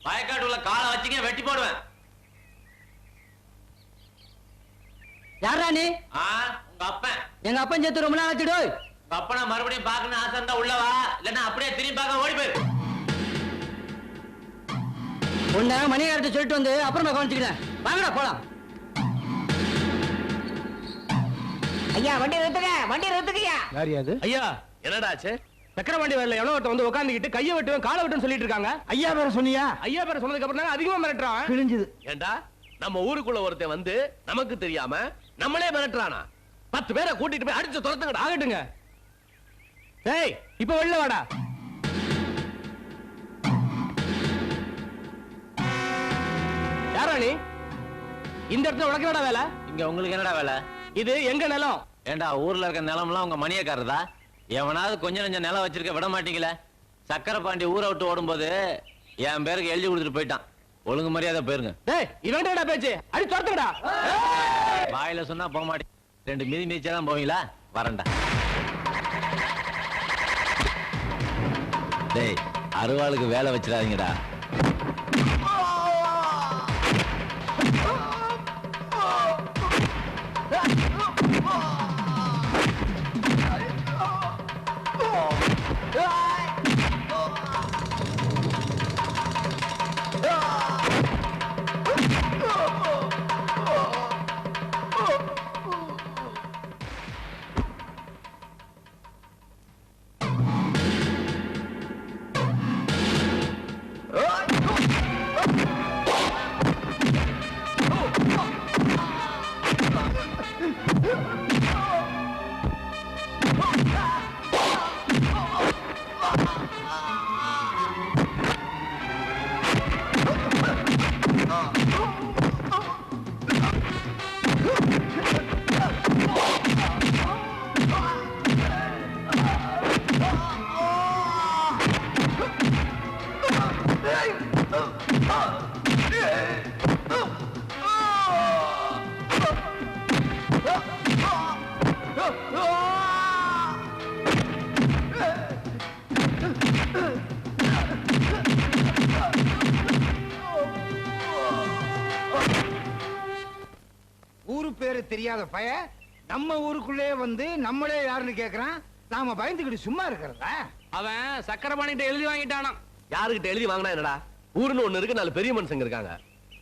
வயக்காட்டுல காலை வச்சுங்க வெட்டி போடுவேன். யாரா நீ? உங்க அப்பன். எங்க அப்பன் சேர்த்து ரொம்ப நாள் ஆச்சுடோ. உங்க அப்பனை மறுபடியும் பாக்கணும் ஆசை இருந்தா உள்ளவா, இல்லன்னா அப்படியே திரும்பி பார்க்க ஓடி போயிரு. உன்ன மணிகாரத்தை சொல்லிட்டு வந்து அப்புறமா கவனிச்சுக்கிறேன். வாங்கடா போலாம். ஐயா வண்டி நிறுத்துக்கய்யா. யாரியாது? ஐயா என்னடாச்சு? சக்கர வண்டி வரல எவ்வளவு ஒருத்த வந்து உட்காந்துக்கிட்டு கையை வெட்டுவேன் காலை வெட்டுன்னு சொல்லிட்டு இருக்காங்க. ஐயா பேர சொன்னியா? ஐயா பேர சொன்னதுக்கு அப்புறம் தான் அதிகமா மிரட்டுறான். கிழிஞ்சது. ஏண்டா நம்ம ஊருக்குள்ள ஒருத்தன் வந்து நமக்கு தெரியாம நம்மளே மிரட்டுறானா? 10 பேரை கூட்டிட்டு போய் அடிச்சு துரத்துங்கடா. ஆகட்டுங்க. டேய் இப்ப வெளில வாடா. யாரா நீ? இந்த இடத்துல உனக்கு என்னடா வேலை? இங்க உங்களுக்கு என்னடா வேலை? இது எங்க நிலம். ஏண்டா ஊர்ல இருக்க நிலம்லாம் உங்க மணியக்காரதா? எவனாவது கொஞ்சம் நெஞ்ச நிலம் வச்சிருக்க விட மாட்டீங்களே. சக்கரை பாண்டி ஊரை விட்டு ஓடும்போது என் பேருக்கு எழுதி கொடுத்துட்டு போயிட்டான். ஒழுங்கு மரியாதை போயிருங்க. டேய் இவன்டா பேச்சு அடி துரத்துங்கடா. வாயில சொன்னா போக மாட்டேன். 2 மிதி மிதிச்சாதான் போவீங்களா? வரண்டா. டேய் அருவாளுக்கு வேலை வச்சிடாதீங்கடா. ஊரு பேரு தெரியாத பய நம்ம ஊருக்குள்ளே வந்து நம்மளே யாருன்னு கேக்குறான். நாம பயந்துகிட்டு சும்மா இருக்கிறதா? அவன் சக்கரை பாண்டிட்ட எழுதி வாங்கிட்டானா? யாருகிட்ட எழுதி வாங்கினா என்னடா? ஊருன்னு ஒண்ணு இருக்கு, 4 பெரிய மனுஷங்க இருக்காங்க.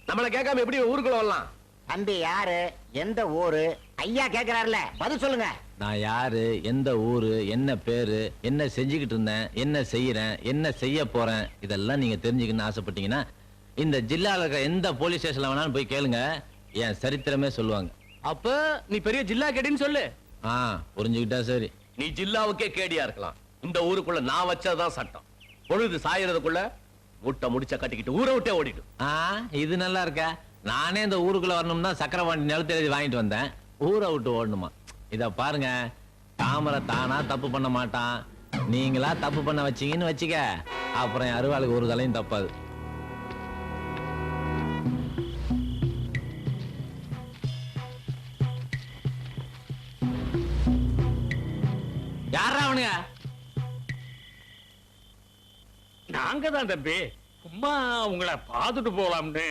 நம்மள கேட்காம எப்படி ஊருக்குள்ள வரலாம்? தம்பி யாரு, எந்த ஊரு? ஐயா கேக்குறாருல பதில் சொல்லுங்க. நான் யாரு, எந்த ஊரு, என்ன பேரு, என்ன செஞ்சுக்கிட்டு இருந்தேன், என்ன செய்யறேன், என்ன செய்ய போறேன், இதெல்லாம் நீங்க தெரிஞ்சுக்கணும்னு ஆசைப்பட்டீங்கன்னா இந்த ஜில்லால இருக்க எந்த போலீஸ் ஸ்டேஷன்ல வேணாலும் போய் கேளுங்க. என் சரித்திரமே சொல்லுவாங்க. அப்ப நீ பெரிய ஜில்லா கேட்டின்னு சொல்லு. புரிஞ்சுக்கிட்டா சரி. நீ ஜில்லாவுக்கே கேடியா இருக்கலாம். இந்த ஊருக்குள்ள நான் வச்சதுதான் சட்டம். பொழுது சாயறதுக்குள்ள முட்டை முடிச்ச கட்டிக்கிட்டு ஊரை விட்டே ஓடிட்டு. இது நல்லா இருக்க. நானே இந்த ஊருக்குள்ள வரணும்னா சக்கரவாண்டி நிலத்தை எழுதி வாங்கிட்டு வந்தேன். ஊரை விட்டு ஓடணுமா? இத பாருங்க, தாமரை தானா தப்பு பண்ண மாட்டான். நீங்களா தப்பு பண்ண வச்சீங்கன்னு வச்சுக்க, அப்புறம் அருவாளுக்கு ஒரு தலையும் தப்பாது. யாரா அவனுங்க? நாங்க தான் தம்பி, சும்மா உங்களை பார்த்துட்டு போலாம்னு.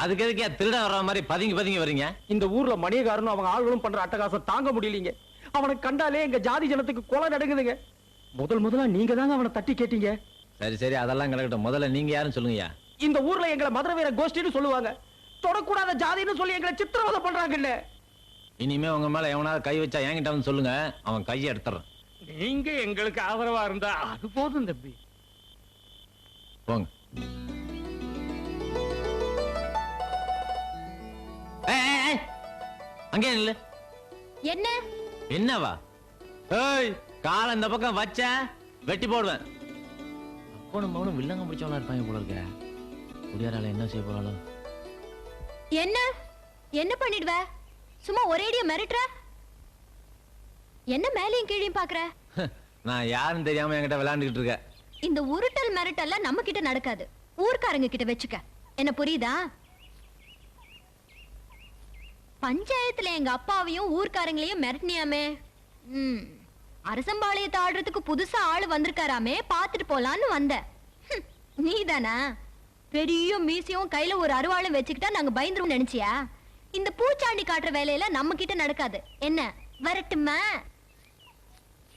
அதுக்கு எதுக்கே திருட வர்ற மாதிரி பதுங்கி பதுங்கி வரீங்க? இந்த ஊர்ல மணியக்காரனும் அவங்க ஆளுகளும் பண்ற அட்டகாசம் தாங்க முடியலீங்க. அவனை கண்டாலே எங்க ஜாதி ஜனத்துக்கு கொலை நடக்குதுங்க. முதல்ல நீங்க தாங்க அவனை தட்டி கேட்டீங்க. சரி சரி, அதெல்லாம் கிடக்கட்டும். முதல்ல நீங்க யாருன்னு சொல்லுங்கய்யா. இந்த ஊர்ல எங்களை மதுரை வீர கோஷ்டின்னு சொல்லுவாங்க. தொடக்கூடாத ஜாதின்னு சொல்லி எங்களை சித்திரவதை பண்றாங்கல்ல. இனிமே உங்க மேல எவனாவது கை வச்சா என்கிட்ட வந்து சொல்லுங்க, அவன் கையை எடுத்துறான். நீங்க எங்களுக்கு ஆதரவா இருந்தா அது போதும் தம்பி. போங்க. அங்கே இல்ல. என்ன என்னவா? ஏய், கால இந்த பக்கம் வச்ச வெட்டி போடுவேன். அப்பனும் மகனும் வில்லங்க முடிச்சவனா இருப்பாங்க போல இருக்க. குடியாரால என்ன செய்ய போறாளோ? என்ன என்ன பண்ணிடுவ? சும்மா ஒரேடியா மிரட்டுற. என்ன மேலையும் கீழையும் பாக்குற? நான் யாருன்னு தெரியாம என்கிட்ட விளையாண்டுகிட்டு இருக்க. இந்த உருட்டல் மிரட்டல்ல நம்ம கிட்ட நடக்காது. ஊர்க்காரங்க கிட்ட வச்சுக்க. என்ன புரியுதா? பஞ்சாயத்துல எங்க அப்பாவையும் ஊர்க்காரங்களையும் மிரட்டினியாமே. அரசம்பாளையத்தை ஆடுறதுக்கு புதுசா ஆளு வந்திருக்காராமே, பாத்துட்டு போலான்னு வந்த. நீதானா? பெரிய மீசையும் கையில ஒரு அருவாளும் வச்சுக்கிட்டா நாங்க பயந்துரும் நினைச்சியா? இந்த பூச்சாண்டி காட்டுற வேலையில நம்ம கிட்ட நடக்காது. என்ன வரட்டுமா?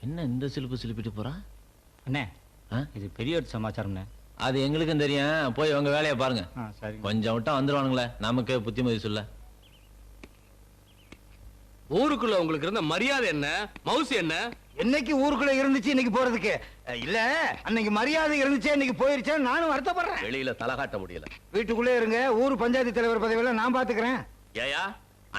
என்ன இந்த சிலுப்பு சிலுப்பிட்டு போறா? அண்ணே ஆ? இது பெரிய ஒரு சமாச்சாரம்ண்ணே. அது எங்களுக்கும் தெரியும். போய் உங்க வேலையை பாருங்க. சரி. கொஞ்சம் விட்டா வந்துருவானுங்களே, நமக்கு புத்திமதி சொல்ல. ஊருக்குள்ள உங்களுக்கு இருந்த மரியாதை என்ன, மவுசு என்ன? என்னைக்கு ஊருக்குள்ள இருந்துச்சு இன்னைக்கு போறதுக்கு? இல்ல, அன்னைக்கு மரியாதை இருந்துச்சு இன்னைக்கு போயிருச்சா நானும் வருத்தப்படுறேன். வெளியில தலை காட்ட முடியல. வீட்டுக்குள்ளே இருங்க. ஊர் பஞ்சாயத்து தலைவர் பதவியில நான் பாத்துக்கிறேன். ஏயா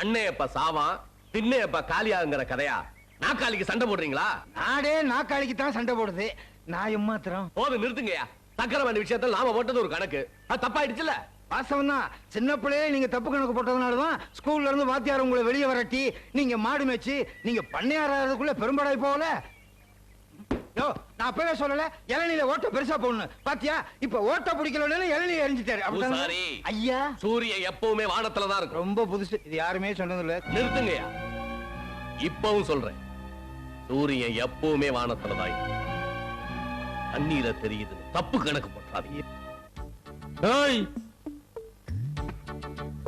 அண்ணே எப்ப சாவான் பின்னே எப்ப காலியாங்கிற கதையா? நாக்காளிக்கு சண்டை போடுறீங்களா? நாடே நாக்காளிக்கு தான் சண்டை போடுது. நான் எம்மாத்திரம். போது நிறுத்துங்கயா. சக்கரவண்டி விஷயத்துல நாம போட்டது ஒரு கணக்கு, அது தப்பாயிடுச்சுல. வாஸ்தவம் தான். சின்ன பிள்ளையே நீங்க தப்பு கணக்கு போட்டதுனாலதான் ஸ்கூல்ல இருந்து வாத்தியார் உங்களை வெளியே வரட்டி நீங்க மாடு மேய்ச்சி நீங்க பண்ணையாறதுக்குள்ள பெரும்பாடாய் போகல. யோ, நான் அப்பவே சொல்லல இளநீல ஓட்ட பெருசா போடணும். பாத்தியா, இப்ப ஓட்ட பிடிக்கலன்னு இளநீ எரிஞ்சிட்டாரு. பூசாரி. ஐயா, சூரியன் எப்பவுமே வானத்துல தான் இருக்கும். ரொம்ப புதுசு. இது யாருமே சொன்னது இல்ல. நிறுத்துங்கயா. இப்பவும் சொல்றேன், சூரியன் எப்பவுமே வானத்துல தான் இருக்கும். தண்ணீர தெரியுது, தப்பு கணக்கு போட்டாதீங்க. ஏய்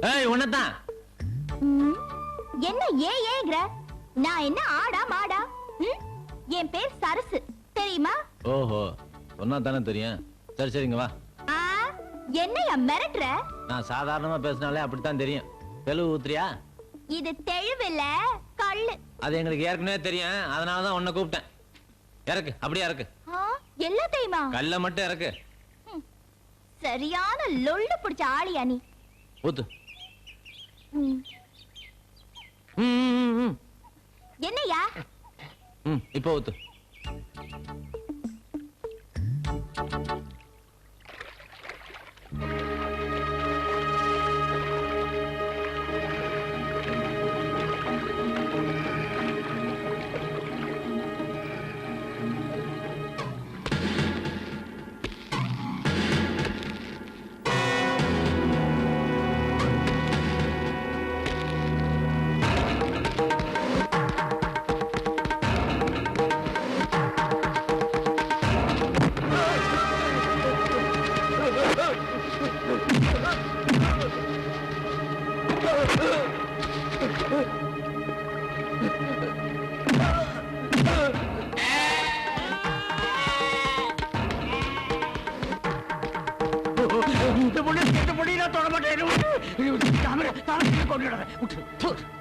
ஏய், உன்னதான். என்ன ஏங்கிற? நான் என்ன ஆடா மாடா? என் பேர் சரசு, தெரியுமா? ஓஹோ, சொன்னா தானே தெரியும். சரி சரிங்க வா. என்னையா மிரட்டுற? நான் சாதாரணமா பேசினாலே அப்படித்தான் தெரியும். தெளிவு ஊத்துறியா? இது தெளிவில்ல, கள்ளு. அது எங்களுக்கு ஏற்கனவே தெரியும், அதனாலதான் உன்னை கூப்பிட்டேன். இறக்கு, அப்படியே இறக்கு. எல்லாம் தெரியுமா? கல்ல மட்டும் இறக்கு. சரியான லொள்ளு பிடிச்ச ஆளியா நீ. ஊத்து. என்னையா? இப்போ ஊத்து.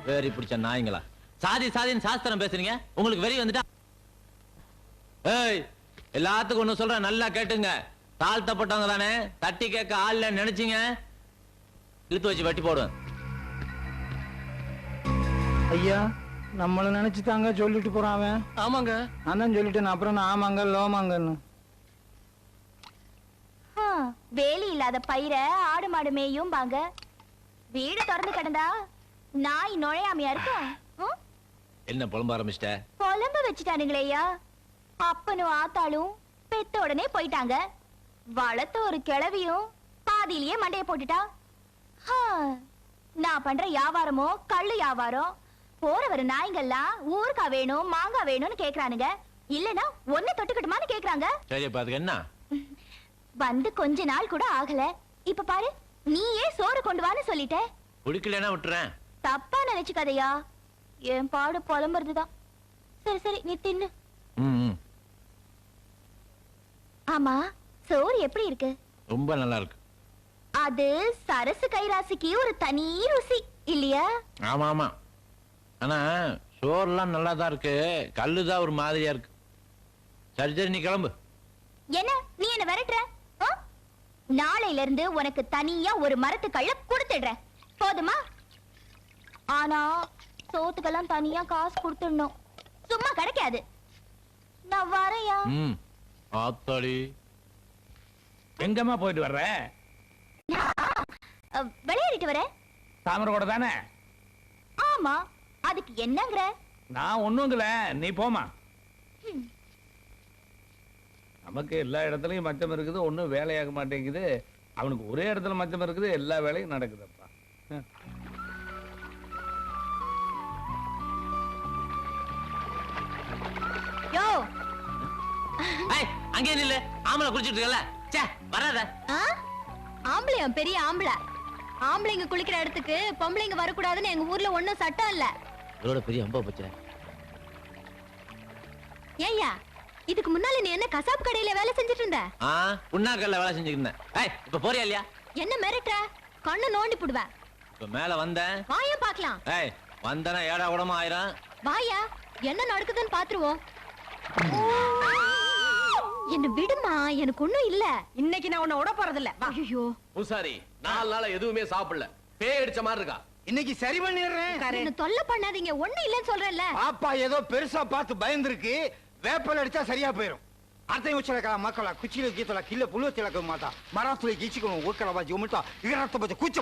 வேறி பிடிச்ச நாய்ங்களா? சாதி சாதின்னு சாஸ்திரம் பேசுறீங்க, உங்களுக்கு வெறி வந்துட்டா? ஏய், எல்லாத்துக்கும் ஒண்ணு சொல்றேன், நல்லா கேட்டுங்க. தாழ்த்தப்பட்டவங்க தானே, தட்டி கேட்க ஆள்ல நினைச்சீங்க, இழுத்து வச்சு வெட்டி போடுவேன். ஐயா, நம்மள நினைச்சுதாங்க சொல்லிட்டு போறான் அவன். ஆமாங்க. நான் தான் சொல்லிட்டேன். அப்புறம் நான் ஆமாங்க லோமாங்கன்னு. வேலி இல்லாத பயிர ஆடு மாடு மேயும் பாங்க. வீடு திறந்து கிடந்தா நாய் நுழையாமையா இருக்கும். என்ன புலம்ப ஆரம்பிச்சிட்ட? புலம்ப வச்சுட்டானுங்களேயா. அப்பனும் ஆத்தாளும் பெத்த உடனே போயிட்டாங்க. வளர்த்த ஒரு கிழவியும் பாதியிலேயே மண்டைய போட்டுட்டா. நான் பண்ற வியாபாரமோ கள்ளு வியாபாரம். போறவரு நாய்ங்கெல்லாம் ஊருக்கா வேணும் மாங்காய் வேணும்னு கேக்குறானுங்க. இல்லனா ஒண்ணு தொட்டுக்கிட்டுமான்னு கேக்குறாங்க. சரி, அப்ப அதுக்கு என்ன? வந்து கொஞ்ச நாள் கூட ஆகல, இப்ப பாரு நீயே சோறு கொண்டு வான்னு சொல்லிட்ட. குடிக்கலன்னா விட்டுறேன். தப்பா நினைச்சுக்காதையா, என் பாடு புலம்புறதுதான். சரி சரி, நீ தின்னு. ஆமா, சோறு எப்படி இருக்கு? ரொம்ப நல்லா இருக்கு. அது சரசு கைராசிக்கு ஒரு தனி ருசி இல்லையா? ஆமா ஆமா, ஆனா சோறுலாம் நல்லா தான் இருக்கு, கல்லுதான் ஒரு மாதிரியா இருக்கு. சரி சரி, நீ கிளம்பு. என்ன நீ என்ன விரட்டுற? நாளையில இருந்து உனக்கு தனியா ஒரு மரத்து கள்ள கொடுத்துடுறேன், போதுமா? ஆனா சோத்துக்கெல்லாம் தனியா காசு கொடுத்துடணும், சும்மா கிடைக்காது. நான் வரையா? ஆத்தாடி, எங்கம்மா போயிட்டு வர்ற? விளையாடிட்டு வரேன். தாமரை கூட தானே? ஆமா, அதுக்கு என்னங்கற? நான் ஒண்ணுங்கல, நீ போமா. நமக்கு எல்லா இடத்துலயும் மச்சம் இருக்குது, ஒண்ணும் வேலையாக மாட்டேங்குது. அவனுக்கு ஒரே இடத்துல மச்சம் இருக்குது, எல்லா வேலையும் நடக்குதுப்பா. யோ, அங்கே நில்லு. ஆமலை குடிச்சிட்டு இருக்கல, சே வராத. ஆம்பளையா பெரிய ஆம்பளை. ஆம்பளைங்க குளிக்கிற இடத்துக்கு பொம்பளைங்க வரக்கூடாதுன்னு எங்க ஊர்ல ஒண்ணும் சட்டம் இல்ல. இதோட பெரிய அம்பா போச்சே. ஏய்யா, இதுக்கு முன்னால நீ என்ன கசாப்பு கடையில வேலை செஞ்சுட்டு இருந்த? புண்ணாக்கல்ல வேலை செஞ்சுக்கிட்டேன். இப்ப போறியா இல்லையா? என்ன மிரட்டுற? கண்ணு நோண்டி புடுவேன். இப்ப மேல வந்தேன். வாயா பாக்கலாம். வந்தனா ஏடா கூடமா ஆயிரம். வாயா, என்ன நடக்குதுன்னு பாத்துருவோம். என்ன விடுமா, எனக்கு ஒண்ணும் இல்ல. இன்னைக்கு நான் உன்னை விட போறதில்ல. வா. ஐயோ, பூசாரி 4 நாளா எதுவுமே சாப்பிடல, பேய் அடிச்ச மாதிரி இருக்கா. இன்னைக்கு சரி பண்ணிடுறேன். என்ன தொல்லை பண்ணாதீங்க, ஒண்ணும் இல்லன்னு சொல்றேன்ல. பாப்பா ஏதோ பெருசா பார்த்து பயந்துருக்கு. வேப்பல் அடிச்சா சரியா போயிரும். அர்த்தம் வச்சலக்கா மக்களா குச்சியில கீத்தல கில்ல புழுவ திலக்க மாட்டா மராத்துல கீச்சிக்கணும் ஊக்கல பாஜி உமிட்டா இகரத்த பாஜி குச்ச